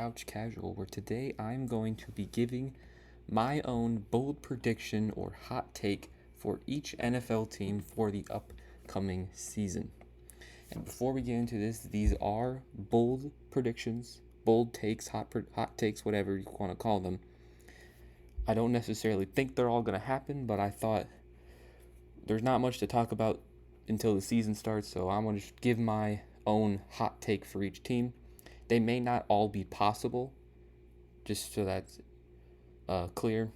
Couch Casual, where today I'm going to be giving my own bold prediction or hot take for each NFL team for the upcoming season. And before we get into this, these are bold predictions, bold takes, hot takes, whatever you want to call them. I don't necessarily think they're all going to happen, but I thought there's not much to talk about until the season starts, so I'm going to give my own hot take for each team. They may not all be possible, just so that's clear.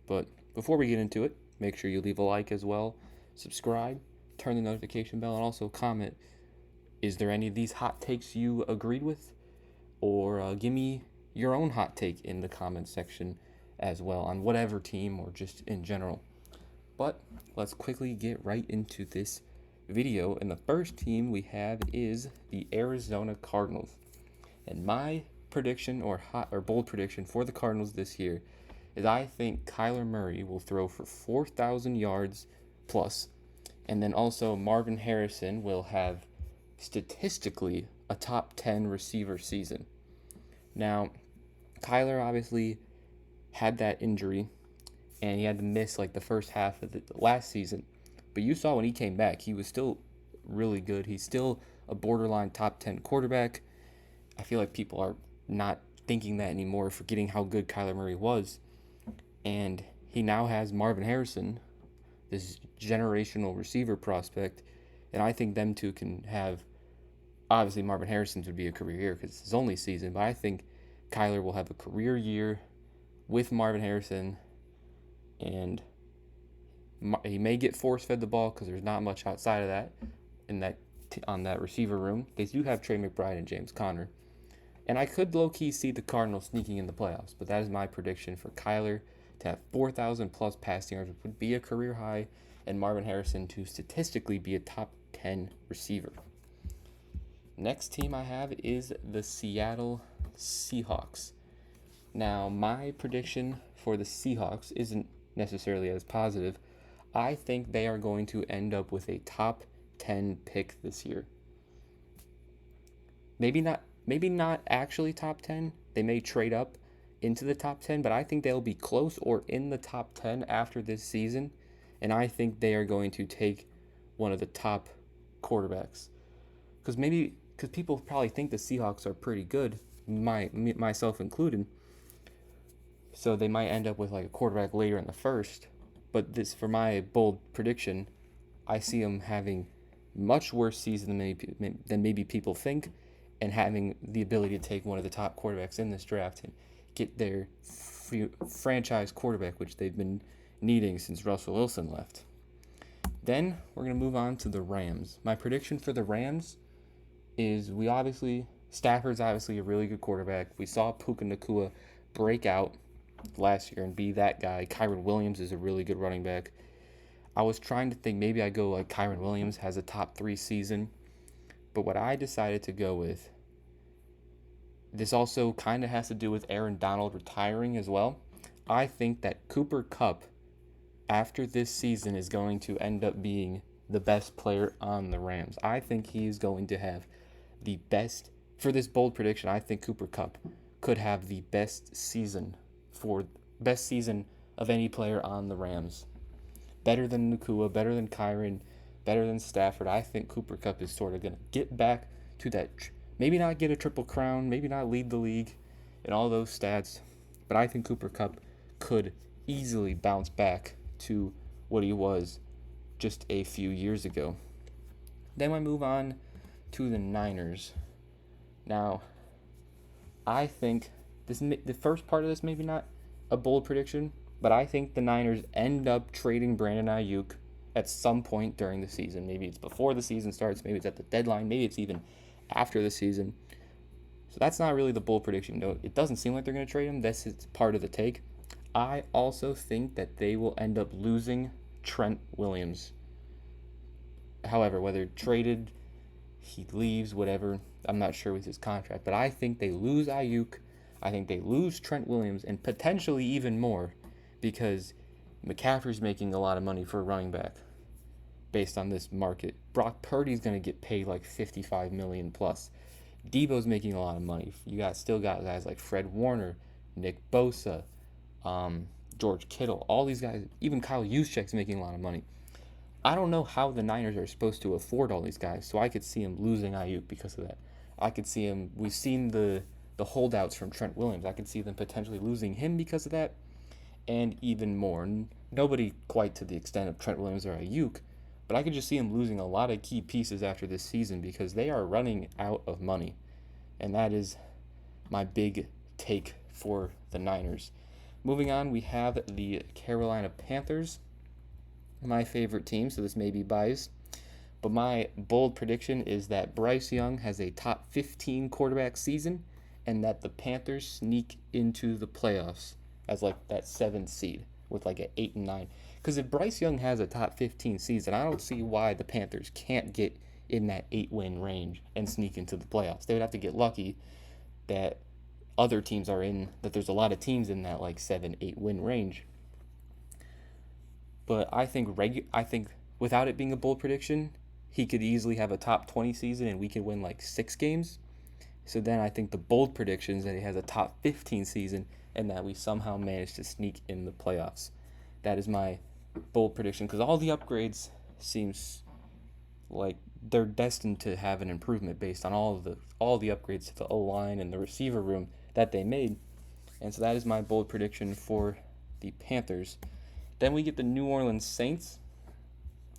But before we get into it, make sure you leave a like as well, subscribe, turn the notification bell, and also comment. Is there any of these hot takes you agreed with? Or give me your own hot take in the comment section as well on whatever team or just in general. But let's quickly get right into this video. And the first team we have is the Arizona Cardinals. And my prediction or bold prediction for the Cardinals this year is I think Kyler Murray will throw for 4,000 yards plus. And then also Marvin Harrison will have statistically a top 10 receiver season. Now, Kyler obviously had that injury and he had to miss like the first half of the last season. But you saw when he came back, he was still really good. He's still a borderline top 10 quarterback. I feel like people are not thinking that anymore, forgetting how good Kyler Murray was. And he now has Marvin Harrison, this generational receiver prospect. And I think them two can have, obviously Marvin Harrison's would be a career year because it's his only season. But I think Kyler will have a career year with Marvin Harrison. And he may get force-fed the ball because there's not much outside of that on that receiver room. They do have Trey McBride and James Conner. And I could low-key see the Cardinals sneaking in the playoffs, but that is my prediction for Kyler to have 4,000 plus passing yards, which would be a career high, and Marvin Harrison to statistically be a top 10 receiver. Next team I have is the Seattle Seahawks. Now, my prediction for the Seahawks isn't necessarily as positive. I think they are going to end up with a top 10 pick this year. Maybe not actually top 10. They may trade up into the top 10, but I think they'll be close or in the top 10 after this season. And I think they are going to take one of the top quarterbacks. Because people probably think the Seahawks are pretty good, myself included. So they might end up with like a quarterback later in the first. But this, for my bold prediction, I see them having much worse season than maybe people think, and having the ability to take one of the top quarterbacks in this draft and get their franchise quarterback, which they've been needing since Russell Wilson left. Then we're going to move on to the Rams. My prediction for the Rams is Stafford's obviously a really good quarterback. We saw Puka Nacua break out last year and be that guy. Kyren Williams is a really good running back. I was trying to think maybe I go like Kyren Williams has a top 3 season. But what I decided to go with, this also kind of has to do with Aaron Donald retiring as well. I think that Cooper Kupp, after this season, is going to end up being the best player on the Rams. I think he's going to have the best, for this bold prediction, I think Cooper Kupp could have the best season of any player on the Rams. Better than Nacua, better than Kyren, better than Stafford. I think Cooper Kupp is sort of going to get back to that, maybe not get a triple crown, maybe not lead the league and all those stats, but I think Cooper Kupp could easily bounce back to what he was just a few years ago. Then I move on to the Niners. Now, I think the first part of this maybe not a bold prediction, but I think the Niners end up trading Brandon Ayuk at some point during the season. Maybe it's before the season starts, maybe it's at the deadline, maybe it's even after the season. So that's not really the bold prediction. No, it doesn't seem like they're going to trade him. This is part of the take. I also think that they will end up losing Trent Williams. However, whether traded, he leaves, whatever, I'm not sure with his contract. But I think they lose Ayuk. I think they lose Trent Williams, and potentially even more, because McCaffrey's making a lot of money for a running back based on this market. Brock Purdy's going to get paid like $55 million plus. Debo's making a lot of money. Still got guys like Fred Warner, Nick Bosa, George Kittle, all these guys. Even Kyle Juszczyk's making a lot of money. I don't know how the Niners are supposed to afford all these guys, so I could see him losing Ayuk because of that. I could see him. We've seen the holdouts from Trent Williams. I could see them potentially losing him because of that, and even more. Nobody quite to the extent of Trent Williams or Ayuk, but I could just see him losing a lot of key pieces after this season because they are running out of money, and that is my big take for the Niners. Moving on, we have the Carolina Panthers, my favorite team, so this may be biased. But my bold prediction is that Bryce Young has a top 15 quarterback season and that the Panthers sneak into the playoffs as like that 7th seed with like an 8 and 9. Because if Bryce Young has a top 15 season, I don't see why the Panthers can't get in that 8-win range and sneak into the playoffs. They would have to get lucky that other teams are in, that there's a lot of teams in that like 7-8 win range. But I think without it being a bold prediction, he could easily have a top 20 season and we could win like 6 games. So then I think the bold prediction is that he has a top 15 season and that we somehow manage to sneak in the playoffs. That is my bold prediction because all the upgrades seems like they're destined to have an improvement based on all the upgrades to the O-line and the receiver room that they made. And so that is my bold prediction for the Panthers. Then we get the New Orleans Saints.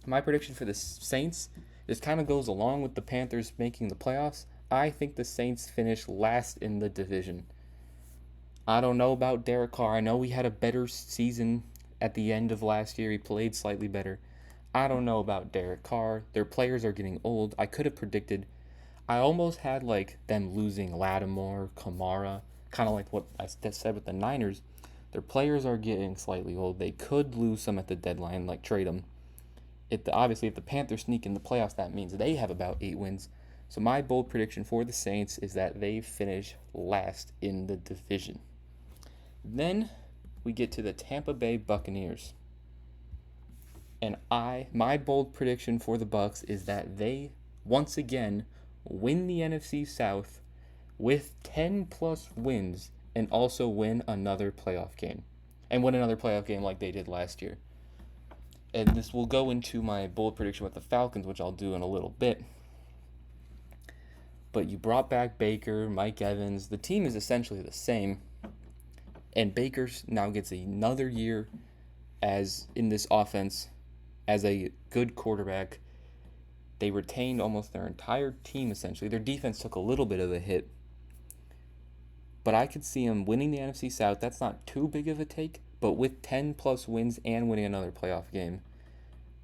My prediction for the Saints, this kind of goes along with the Panthers making the playoffs. I think the Saints finish last in the division. I don't know about Derek Carr. I know he had a better season at the end of last year. He played slightly better. I don't know about Derek Carr. Their players are getting old. I could have predicted. I almost had like them losing Lattimore, Kamara, kind of like what I said with the Niners. Their players are getting slightly old. They could lose some at the deadline, like trade them. Obviously, if the Panthers sneak in the playoffs, that means they have about 8 wins. So my bold prediction for the Saints is that they finish last in the division. Then we get to the Tampa Bay Buccaneers. And my bold prediction for the Bucs is that they once again win the NFC South with 10 plus wins and also win another playoff game. And win another playoff game like they did last year. And this will go into my bold prediction with the Falcons, which I'll do in a little bit. But you brought back Baker, Mike Evans. The team is essentially the same. And Baker now gets another year as in this offense as a good quarterback. They retained almost their entire team, essentially. Their defense took a little bit of a hit. But I could see them winning the NFC South. That's not too big of a take. But with 10-plus wins and winning another playoff game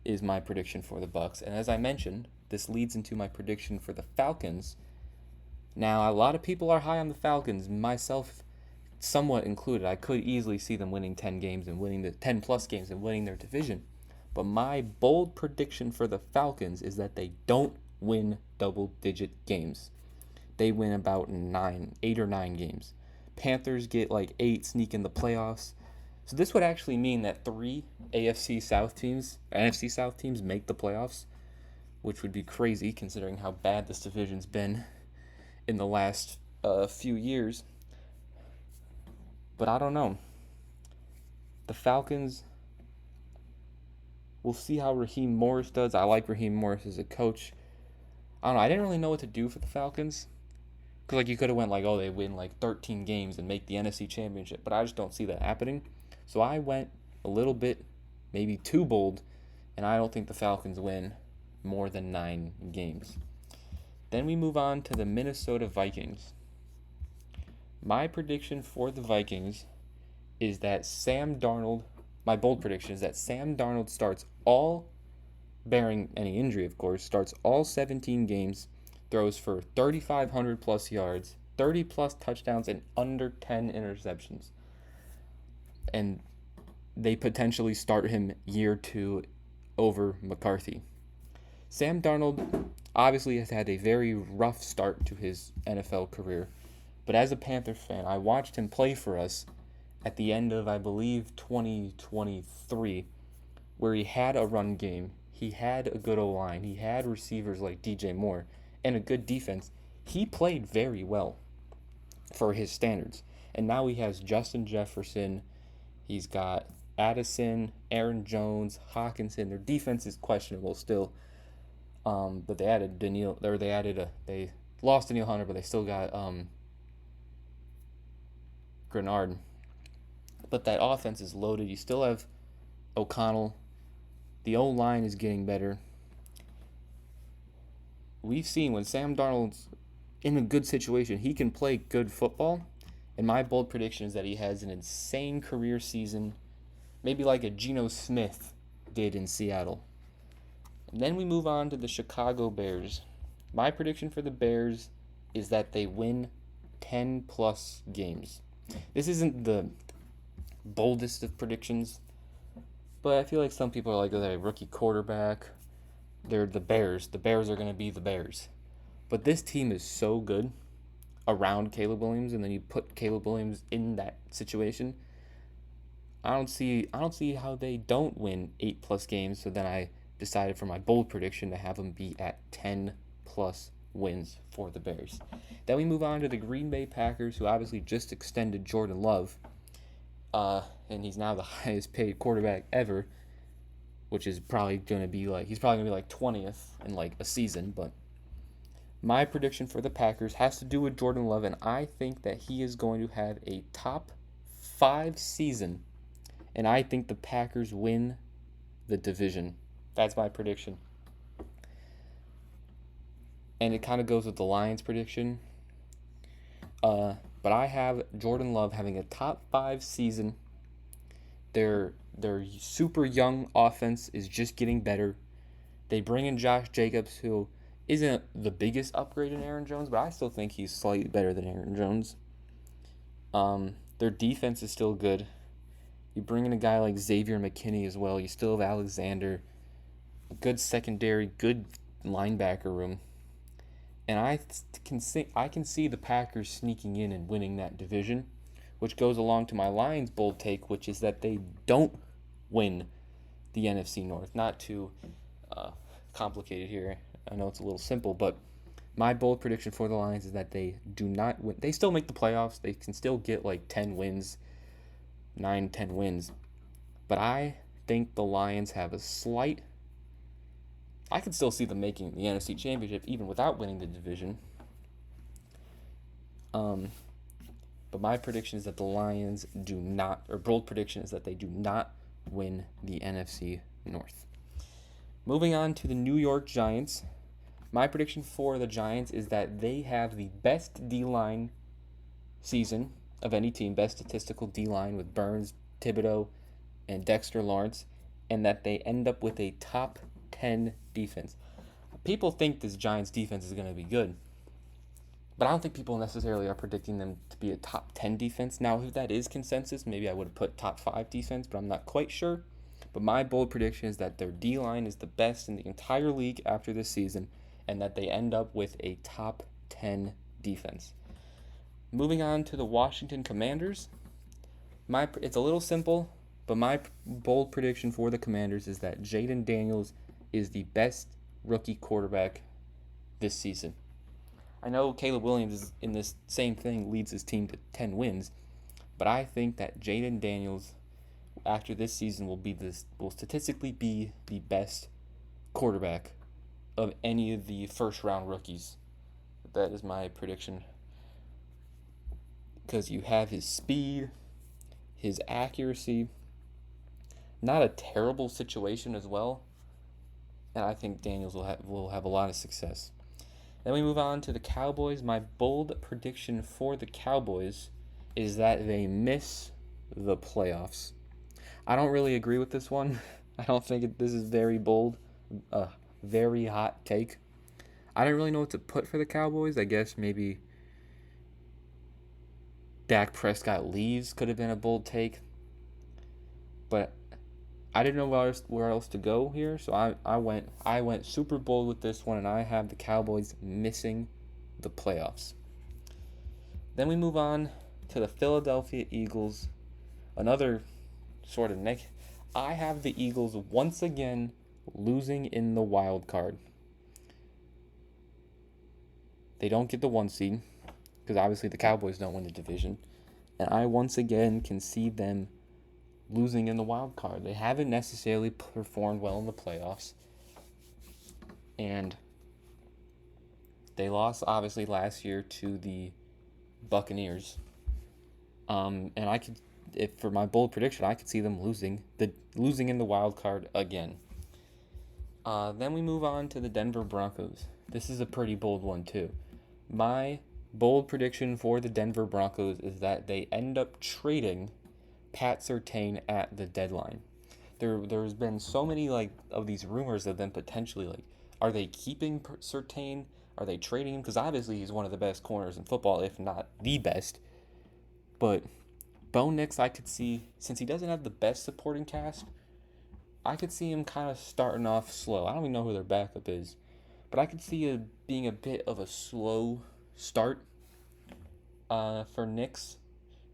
is my prediction for the Bucs. And as I mentioned, this leads into my prediction for the Falcons. Now, a lot of people are high on the Falcons, myself somewhat included. I could easily see them winning 10 games and winning the 10-plus games and winning their division. But my bold prediction for the Falcons is that they don't win double-digit games. They win about 8 or 9 games. Panthers get like 8, sneak in the playoffs. So this would actually mean that 3 NFC South teams make the playoffs, which would be crazy considering how bad this division's been in the last few years. But I don't know. The Falcons, we'll see how Raheem Morris does. I like Raheem Morris as a coach. I don't know. I didn't really know what to do for the Falcons. Because like you could have went like, oh, they win like 13 games and make the NFC Championship. But I just don't see that happening. So I went a little bit, maybe too bold. And I don't think the Falcons win more than 9 games. Then we move on to the Minnesota Vikings. My prediction for the Vikings is that my bold prediction is that Sam Darnold starts bearing any injury, of course, starts all 17 games, throws for 3,500 plus yards, 30 plus touchdowns, and under 10 interceptions. And they potentially start him year 2 over McCarthy. Sam Darnold obviously has had a very rough start to his NFL career. But as a Panthers fan, I watched him play for us at the end of, I believe, 2023, where he had a run game. He had a good O-line. He had receivers like DJ Moore and a good defense. he played very well for his standards. And now he has Justin Jefferson. He's got Addison, Aaron Jones, Hawkinson. Their defense is questionable still. But they added they lost Danielle Hunter, but they still got Grenard. But that offense is loaded. You still have O'Connell. The O-line is getting better. We've seen when Sam Darnold's in a good situation, he can play good football. And my bold prediction is that he has an insane career season, maybe like a Geno Smith did in Seattle. And then we move on to the Chicago Bears. My prediction for the Bears is that they win 10-plus games. This isn't the boldest of predictions, but I feel like some people are like, they're a rookie quarterback. They're the Bears. The Bears are going to be the Bears. But this team is so good around Caleb Williams, and then you put Caleb Williams in that situation. I don't see how they don't win 8-plus games, so then I decided for my bold prediction to have them be at 10-plus wins for the Bears. Then we move on to the Green Bay Packers, who obviously just extended Jordan Love, and he's now the highest paid quarterback ever, which is probably going to be like 20th in like a season. But my prediction for the Packers has to do with Jordan Love, and I think that he is going to have a top 5 season, and I think the Packers win the division. That's my prediction. And it kind of goes with the Lions prediction. But I have Jordan Love having a top 5 season. Their super young offense is just getting better. They bring in Josh Jacobs, who isn't the biggest upgrade in Aaron Jones, but I still think he's slightly better than Aaron Jones. Their defense is still good. You bring in a guy like Xavier McKinney as well. You still have Alexander. Good secondary, good linebacker room. And I can see the Packers sneaking in and winning that division, which goes along to my Lions bold take, which is that they don't win the NFC North. Not too complicated here. I know it's a little simple, but my bold prediction for the Lions is that they do not win. They still make the playoffs. They can still get like 10 wins, 9-10 wins. But I think the Lions have a slight... I could still see them making the NFC Championship even without winning the division. But my prediction is that the Lions do not, or bold prediction is that they do not win the NFC North. Moving on to the New York Giants. My prediction for the Giants is that they have the best D-line season of any team, best statistical D-line with Burns, Thibodeau, and Dexter Lawrence, and that they end up with a top 10 defense. People think this Giants defense is going to be good, but I don't think people necessarily are predicting them to be a top 10 defense. Now, if that is consensus, maybe I would have put top 5 defense, but I'm not quite sure. But my bold prediction is that their D-line is the best in the entire league after this season, and that they end up with a top 10 defense. Moving on to the Washington Commanders. It's a little simple, but my bold prediction for the Commanders is that Jaden Daniels is the best rookie quarterback this season. I know Caleb Williams is in this same thing, leads his team to 10 wins, but I think that Jaden Daniels, after this season, will statistically be the best quarterback of any of the first-round rookies. That is my prediction. Because you have his speed, his accuracy, not a terrible situation as well, and I think Daniels will have a lot of success. Then we move on to the Cowboys. My bold prediction for the Cowboys is that they miss the playoffs. I don't really agree with this one. I don't think this is very bold, very hot take. I don't really know what to put for the Cowboys. I guess maybe Dak Prescott leaves could have been a bold take, but I didn't know where else to go here, so I went super bold with this one, and I have the Cowboys missing the playoffs. Then we move on to the Philadelphia Eagles. Another sort of I have the Eagles once again losing in the wild card. They don't get the 1 seed because obviously the Cowboys don't win the division. And I once again can see them losing in the wild card. They haven't necessarily performed well in the playoffs. And they lost, obviously, last year to the Buccaneers. And I could, if for my bold prediction, I could see them losing in the wild card again. Then we move on to the Denver Broncos. This is a pretty bold one, too. My bold prediction for the Denver Broncos is that they end up trading Pat Surtain at the deadline. There's been so many of these rumors of them potentially are they keeping Surtain? Are they trading him? Because obviously he's one of the best corners in football, if not the best. But Bo Nix, I could see, since he doesn't have the best supporting cast, I could see him kind of starting off slow. I don't even know who their backup is, but I could see it being a bit of a slow start for Nix,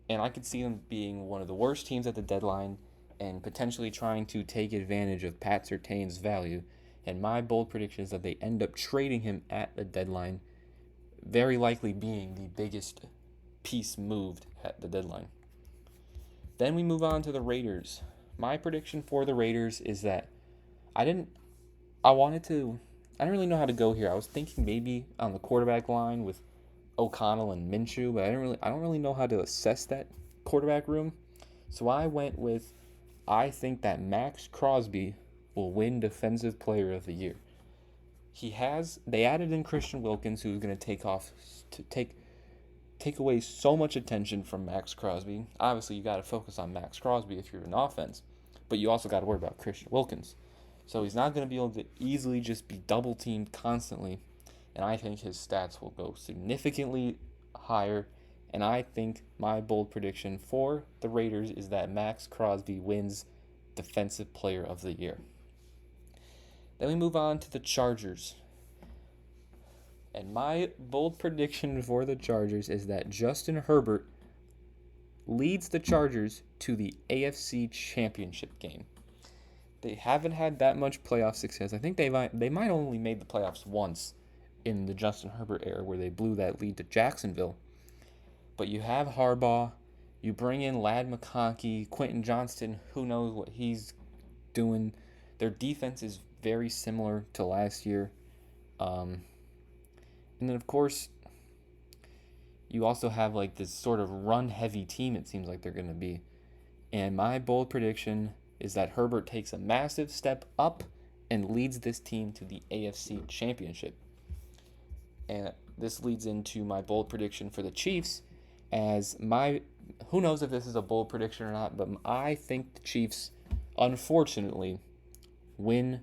and I could see them being one of the worst teams at the deadline and potentially trying to take advantage of Pat Surtain's value. And my bold prediction is that they end up trading him at the deadline, very likely being the biggest piece moved at the deadline. Then we move on to the Raiders. My prediction for the Raiders is that I didn't really know how to go here. I was thinking maybe on the quarterback line with O'Connell and Minshew, but I don't really know how to assess that quarterback room. So I went with, I think that Max Crosby will win Defensive Player of the Year. They added in Christian Wilkins, who's going to take away so much attention from Max Crosby. Obviously, you got to focus on Max Crosby if you're an offense, but you also got to worry about Christian Wilkins. So he's not going to be able to easily just be double teamed constantly, and I think his stats will go significantly higher. And I think my bold prediction for the Raiders is that Max Crosby wins Defensive Player of the Year. Then we move on to the Chargers. And my bold prediction for the Chargers is that Justin Herbert leads the Chargers to the AFC Championship game. They haven't had that much playoff success. I think they might only made the playoffs once in the Justin Herbert era where they blew that lead to Jacksonville. But you have Harbaugh, you bring in Ladd McConkey, Quentin Johnston, who knows what he's doing. Their defense is very similar to last year. And then, of course, you also have this sort of run-heavy team it seems like they're going to be. And my bold prediction is that Herbert takes a massive step up and leads this team to the AFC Championship. And this leads into my bold prediction for the Chiefs who knows if this is a bold prediction or not, but I think the Chiefs, unfortunately, win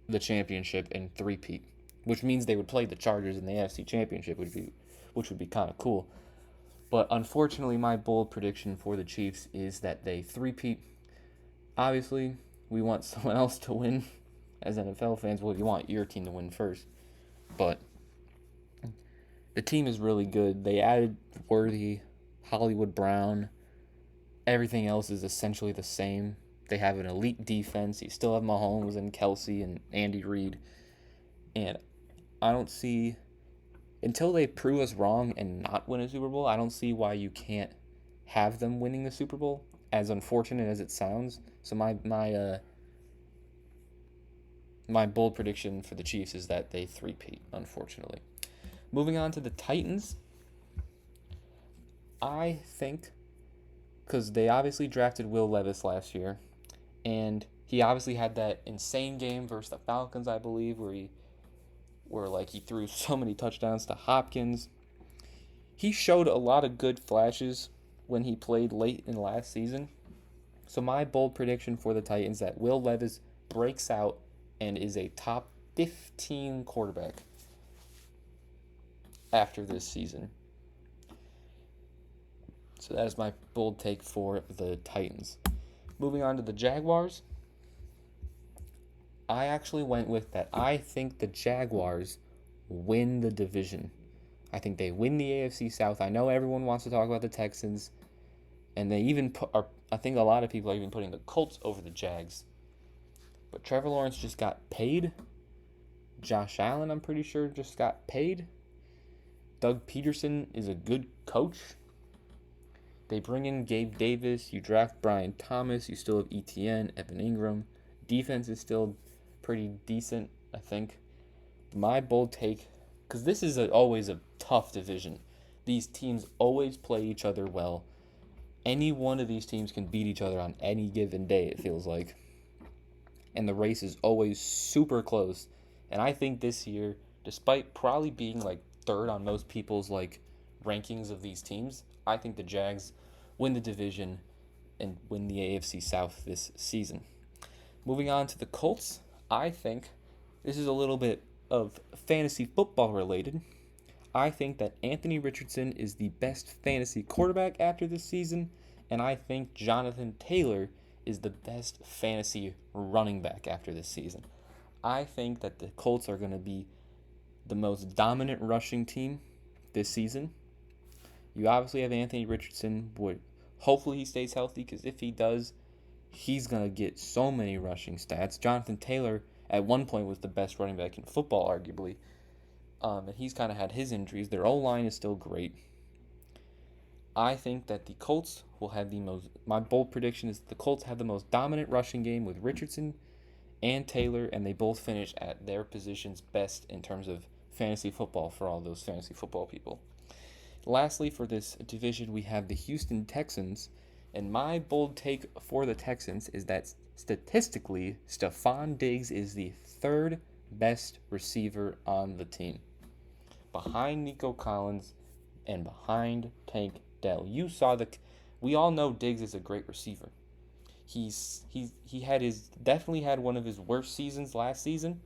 the championship and three-peat, which means they would play the Chargers in the AFC Championship, which would be kind of cool. But unfortunately, my bold prediction for the Chiefs is that they three-peat. Obviously, we want someone else to win as NFL fans. Well, you want your team to win first. But the team is really good. They added Worthy, Hollywood Brown. Everything else is essentially the same. They have an elite defense. You still have Mahomes and Kelsey and Andy Reid. And I don't see, until they prove us wrong and not win a Super Bowl, I don't see why you can't have them winning the Super Bowl, as unfortunate as it sounds. So my bold prediction for the Chiefs is that they three-peat, unfortunately. Moving on to the Titans, I think, because they obviously drafted Will Levis last year, and he obviously had that insane game versus the Falcons, I believe, where he threw so many touchdowns to Hopkins. He showed a lot of good flashes when he played late in last season. So my bold prediction for the Titans is that Will Levis breaks out and is a top 15 quarterback after this season. So that is my bold take for the Titans. Moving on to the Jaguars. I actually went with that. I think the Jaguars win the division. I think they win the AFC South. I know everyone wants to talk about the Texans, and they even I think a lot of people are even putting the Colts over the Jags. But Trevor Lawrence just got paid, Josh Allen, I'm pretty sure, just got paid. Doug Peterson is a good coach. They bring in Gabe Davis. You draft Brian Thomas. You still have ETN, Evan Ingram. Defense is still pretty decent, I think. My bold take, because this is always a tough division. These teams always play each other well. Any one of these teams can beat each other on any given day, it feels like. And the race is always super close. And I think this year, despite probably being like third on most people's like rankings of these teams, I think the Jags win the division and win the AFC South this season. Moving on to the Colts, I think this is a little bit of fantasy football related. I think that Anthony Richardson is the best fantasy quarterback after this season, and I think Jonathan Taylor is the best fantasy running back after this season. I think that the Colts are going to be the most dominant rushing team this season. You obviously have Anthony Richardson. Hopefully he stays healthy, because if he does, he's going to get so many rushing stats. Jonathan Taylor at one point was the best running back in football, arguably. And he's kind of had his injuries. Their O-line is still great. I think that the Colts will have my bold prediction is the Colts have the most dominant rushing game with Richardson and Taylor, and they both finish at their positions best in terms of fantasy football for all those fantasy football people. Lastly, for this division, we have the Houston Texans, and my bold take for the Texans is that statistically, Stephon Diggs is the third best receiver on the team, behind Nico Collins and behind Tank Dell. We all know Diggs is a great receiver. He definitely had one of his worst seasons last season,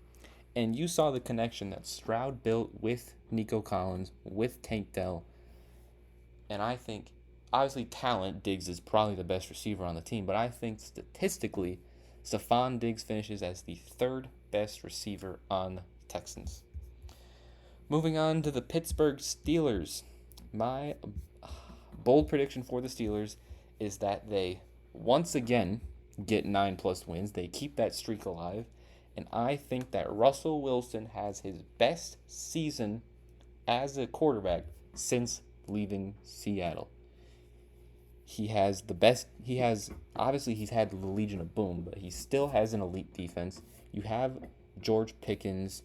and you saw the connection that Stroud built with Nico Collins, with Tank Dell, and I think, obviously talent, Diggs is probably the best receiver on the team, but I think statistically, Stephon Diggs finishes as the third best receiver on the Texans. Moving on to the Pittsburgh Steelers. My bold prediction for the Steelers is that they once again get 9+ wins. They keep that streak alive. And I think that Russell Wilson has his best season as a quarterback since leaving Seattle. Obviously he's had the Legion of Boom, but he still has an elite defense. You have George Pickens,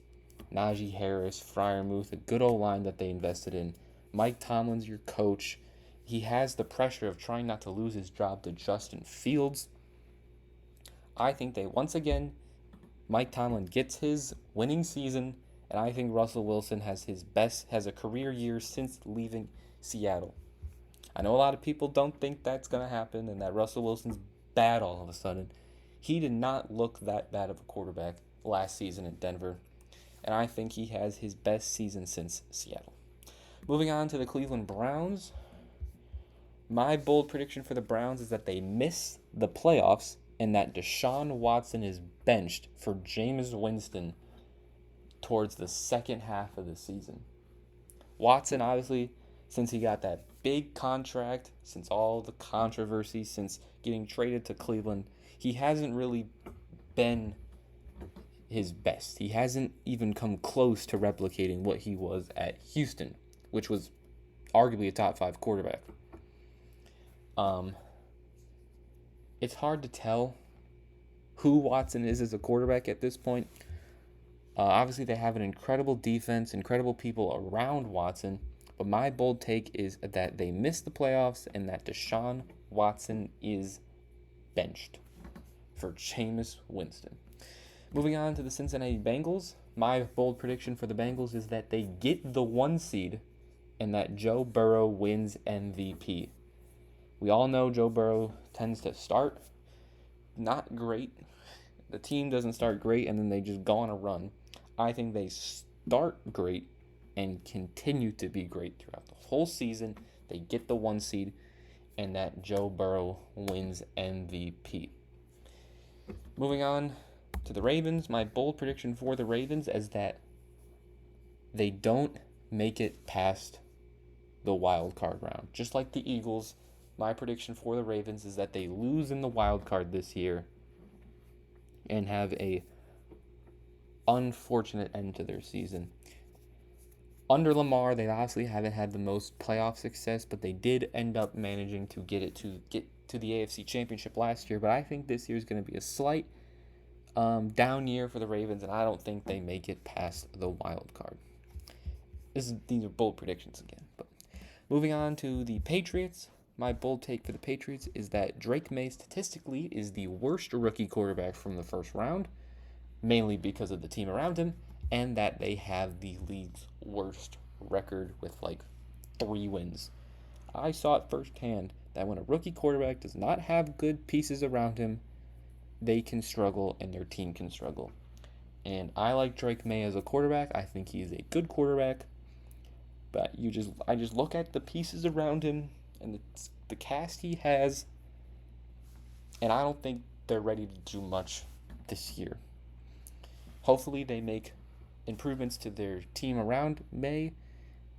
Najee Harris, Freiermuth, a good old line that they invested in. Mike Tomlin's your coach. He has the pressure of trying not to lose his job to Justin Fields. I think once again, Mike Tomlin gets his winning season, and I think Russell Wilson has a career year since leaving Seattle. I know a lot of people don't think that's going to happen and that Russell Wilson's bad all of a sudden. He did not look that bad of a quarterback last season in Denver, and I think he has his best season since Seattle. Moving on to the Cleveland Browns. My bold prediction for the Browns is that they miss the playoffs and that Deshaun Watson is benched for Jameis Winston towards the second half of the season. Watson, obviously, since he got that big contract, since all the controversy, since getting traded to Cleveland, he hasn't really been his best. He hasn't even come close to replicating what he was at Houston, which was arguably a top 5 quarterback. It's hard to tell who Watson is as a quarterback at this point. Obviously, they have an incredible defense, incredible people around Watson, but my bold take is that they missed the playoffs and that Deshaun Watson is benched for Jameis Winston. Moving on to the Cincinnati Bengals, my bold prediction for the Bengals is that they get the 1 seed and that Joe Burrow wins MVP. We all know Joe Burrow tends to start not great. The team doesn't start great and then they just go on a run. I think they start great and continue to be great throughout the whole season. They get the 1 seed and that Joe Burrow wins MVP. Moving on to the Ravens, my bold prediction for the Ravens is that they don't make it past the wild card round. Just like the Eagles, my prediction for the Ravens is that they lose in the wild card this year and have a unfortunate end to their season. Under Lamar, they obviously haven't had the most playoff success, but they did end up managing to get to the AFC Championship last year. But I think this year is going to be a slight down year for the Ravens, and I don't think they make it past the wild card. These are bold predictions again. But moving on to the Patriots, my bold take for the Patriots is that Drake May statistically is the worst rookie quarterback from the first round, mainly because of the team around him, and that they have the league's worst record with like 3 wins. I saw it firsthand that when a rookie quarterback does not have good pieces around him, they can struggle and their team can struggle. And I like Drake May as a quarterback. I think he's a good quarterback. But I just look at the pieces around him and the cast he has, and I don't think they're ready to do much this year. Hopefully they make improvements to their team around May,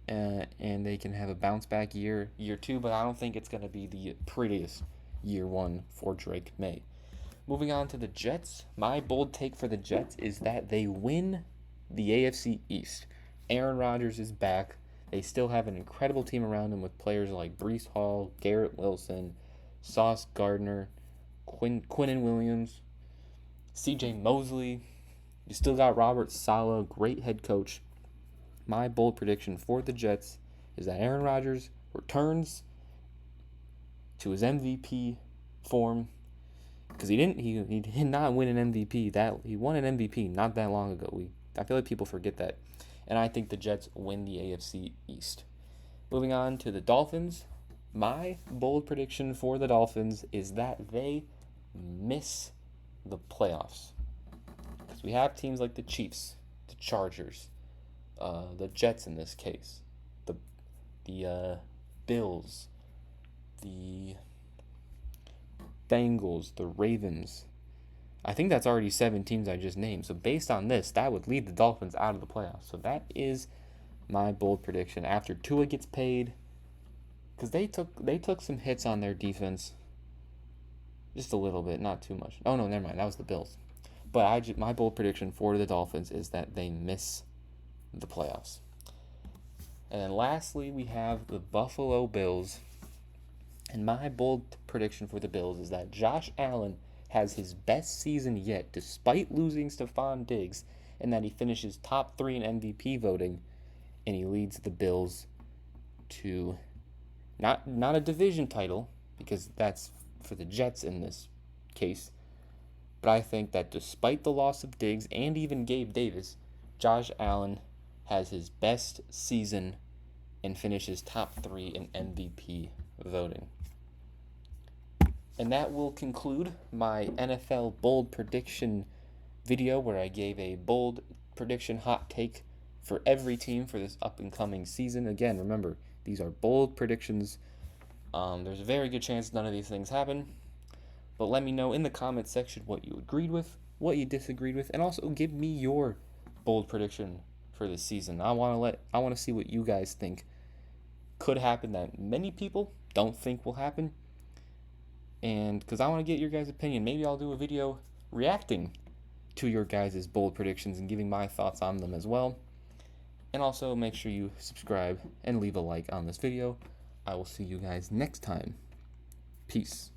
and they can have a bounce back year 2, but I don't think it's going to be the prettiest year 1 for Drake May. Moving on to the Jets, my bold take for the Jets is that they win the AFC East. Aaron Rodgers is back. They still have an incredible team around him with players like Breece Hall, Garrett Wilson, Sauce Gardner, Quinnen Williams, C.J. Mosley. You still got Robert Saleh, great head coach. My bold prediction for the Jets is that Aaron Rodgers returns to his MVP form, because he did not win an MVP. He won an MVP not that long ago. I feel like people forget that. And I think the Jets win the AFC East. Moving on to the Dolphins, my bold prediction for the Dolphins is that they miss the playoffs. Because we have teams like the Chiefs, the Chargers, the Jets in this case, the Bills, the Bengals, the Ravens. I think that's already 7 teams I just named. So based on this, that would lead the Dolphins out of the playoffs. So that is my bold prediction. After Tua gets paid, because they took some hits on their defense, just a little bit, not too much. Oh no, never mind. That was the Bills. But my bold prediction for the Dolphins is that they miss the playoffs. And then lastly, we have the Buffalo Bills. And my bold prediction for the Bills is that Josh Allen has his best season yet, despite losing Stephon Diggs, and that he finishes top 3 in MVP voting, and he leads the Bills to not a division title, because that's for the Jets in this case, but I think that despite the loss of Diggs and even Gabe Davis, Josh Allen has his best season and finishes top 3 in MVP voting. And that will conclude my NFL bold prediction video, where I gave a bold prediction hot take for every team for this up and coming season. Again, remember, these are bold predictions. There's a very good chance none of these things happen. But let me know in the comments section what you agreed with, what you disagreed with, and also give me your bold prediction for this season. I want to see what you guys think could happen that many people don't think will happen. And because I want to get your guys' opinion, maybe I'll do a video reacting to your guys' bold predictions and giving my thoughts on them as well. And also make sure you subscribe and leave a like on this video. I will see you guys next time. Peace.